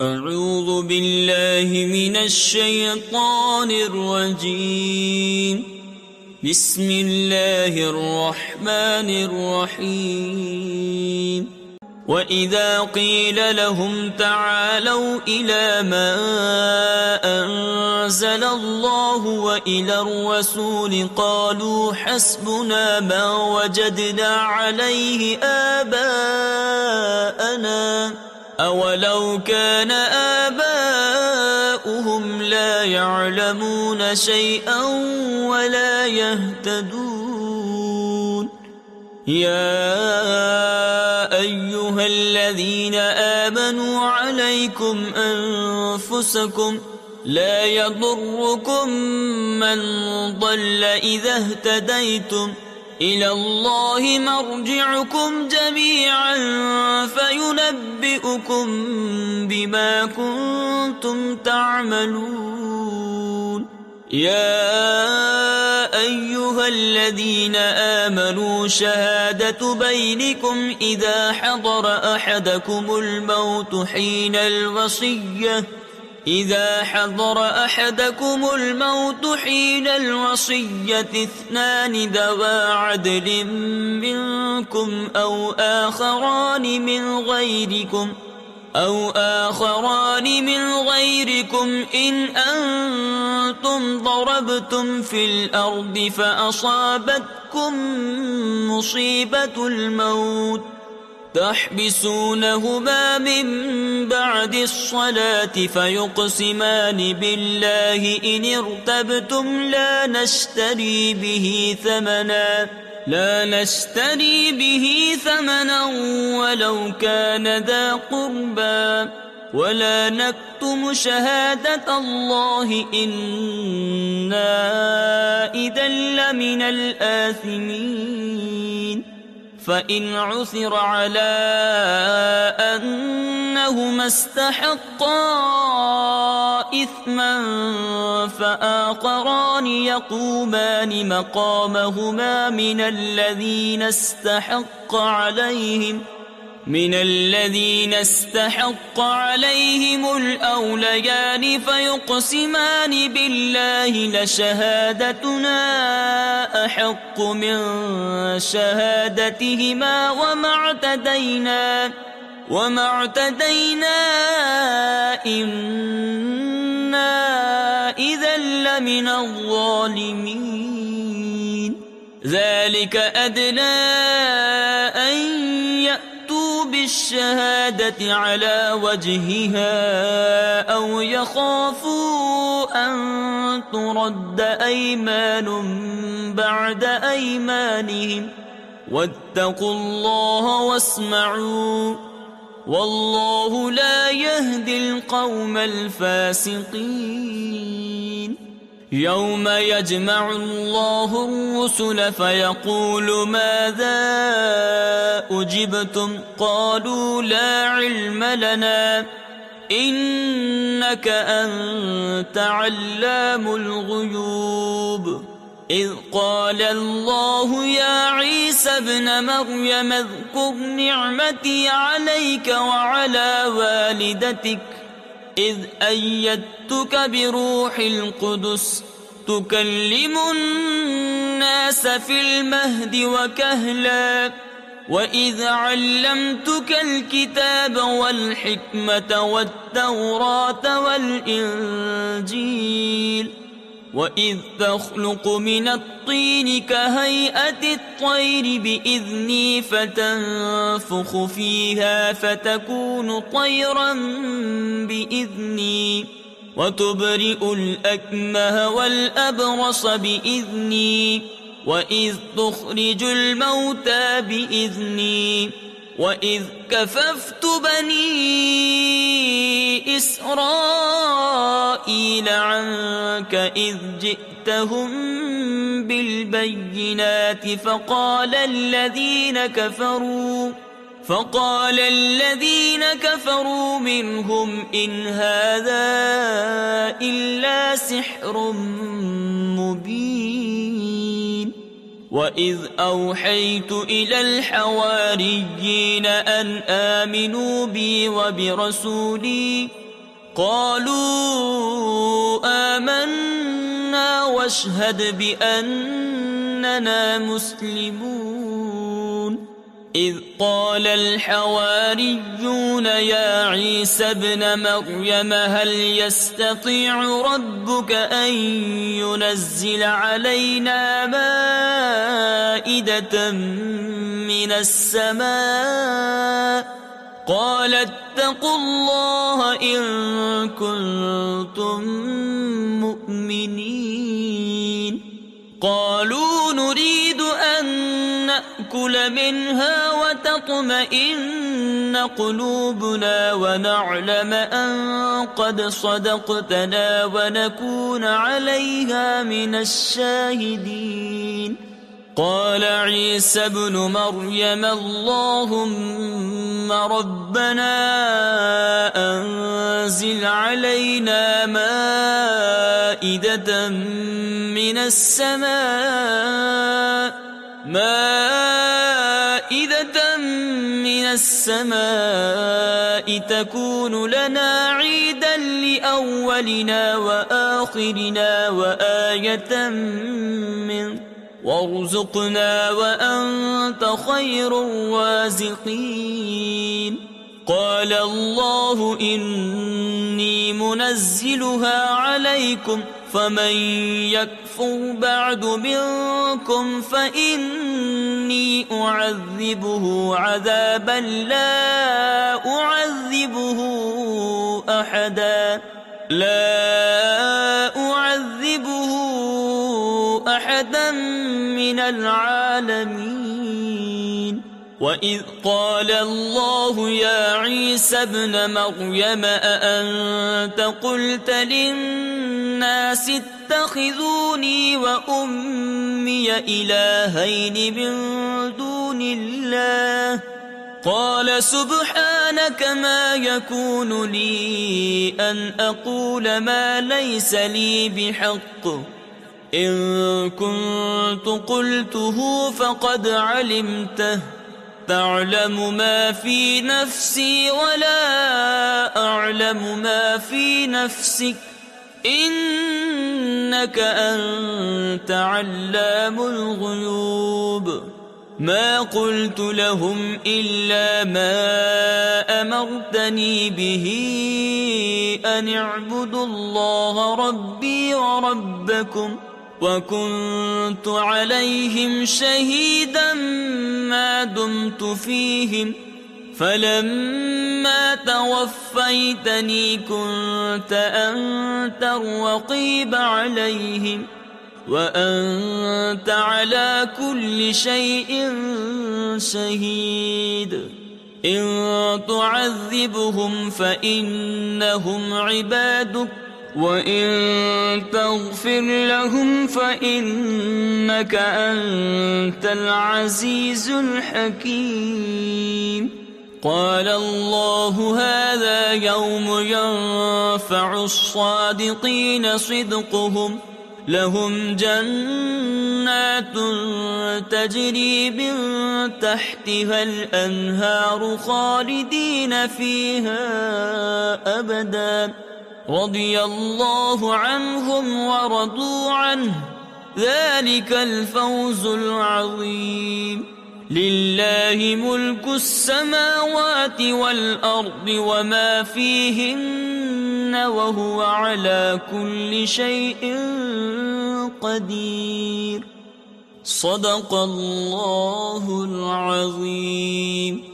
أعوذ بالله من الشيطان الرجيم. بسم الله الرحمن الرحيم. وإذا قيل لهم تعالوا إلى ما أنزل الله وإلى الرسول قالوا حسبنا ما وجدنا عليه آباءنا أولو كان آباؤهم لا يعلمون شيئا ولا يهتدون. يا أيها الذين آمنوا عليكم أنفسكم لا يضركم من ضل إذا اهتديتم إلى الله مرجعكم جميعا فينبئكم بما كنتم تعملون. يا أيها الذين آمنوا شهادة بينكم إذا حضر أحدكم الموت حين الوصية اثنان ذوى عدل منكم أو آخران من غيركم إن أنتم ضربتم في الأرض فأصابتكم مصيبة الموت تحبسونهما من بعد الصلاة فيقسمان بالله إن ارتبتم لا نشتري به ثمنا ولو كان ذا قربى ولا نكتم شهادة الله إنا إذا لمن الآثمين. فإن عثر على أنهما استحقا إثما فآخران يقومان مقامهما من الذين استحق عليهم الأوليان فيقسمان بالله لشهادتنا أحق من شهادتهما وما اعتدينا إنا إذا لمن الظالمين. ذلك أدنى أن يأتوا بالشهادة على وجهها أو يخافوا أن ترد أيمان بعد أيمانهم واتقوا الله واسمعوا والله لا يهدي القوم الفاسقين. يوم يجمع الله الرسل فيقول ماذا أجبتم قالوا لا علم لنا إنك أنت علام الغيوب. إذ قال الله يا عيسى ابن مريم اذكر نعمتي عليك وعلى والدتك إذ أيدتك بروح القدس تكلم الناس في المهد وكهلا وإذ علمتك الكتاب والحكمة والتوراة والإنجيل وإذ تخلق من الطين كهيئة الطير بإذني فتنفخ فيها فتكون طيرا بإذني وتبرئ الأكمه والأبرص بإذني وإذ تخرج الموتى بإذني وإذ كففت بني إسرائيل عنك إذ جئتهم بالبينات فقال الذين كفروا منهم إن هذا إلا سحر مبين. وإذ أوحيت إلى الحواريين أن آمنوا بي وبرسولي قالوا آمنا واشهد بأننا مسلمون إذ قال الحواريون يا عيسى ابن مريم هل يستطيع ربك أن ينزل علينا مائدة من السماء قال اتقوا الله إن كنتم مؤمنين قالوا نريد أن نأكل منها وتطمئن قلوبنا ونعلم أن قد صدقتنا ونكون عليها من الشاهدين قال عيسى ابن مريم اللهم ربنا أنزل علينا مائدة من السماء تكون لنا عيدا لأولنا وآخرنا وآية منك وارزقنا وأنت خير الرازقين قال الله إني منزلها عليكم فمن يكفر بعد منكم فإني أعذبه عذابا لا أعذبه أحدا من العالمين وإذ قال الله يا عيسى ابن مريم أأنت قلت للناس اتخذوني وأمي إلهين من دون الله قال سبحانك ما يكون لي أن أقول ما ليس لي بحق إن كنت قلته فقد علمته تعلم ما في نفسي ولا أعلم ما في نفسك إنك أنت علام الغيوب ما قلت لهم إلا ما أمرتني به أن اعبدوا الله ربي وربكم وكنت عليهم شهيدا ما دمت فيهم فلما توفيتني كنت أنت الرقيب عليهم وأنت على كل شيء شهيد إن تعذبهم فإنهم عبادك وإن تغفر لهم فإنك أنت العزيز الحكيم قال الله هذا يوم ينفع الصادقين صدقهم لهم جنات تجري من تحتها الأنهار خالدين فيها أبدا رضي الله عنهم ورضوا عنه ذلك الفوز العظيم لله ملك السماوات والأرض وما فيهن وهو على كل شيء قدير صدق الله العظيم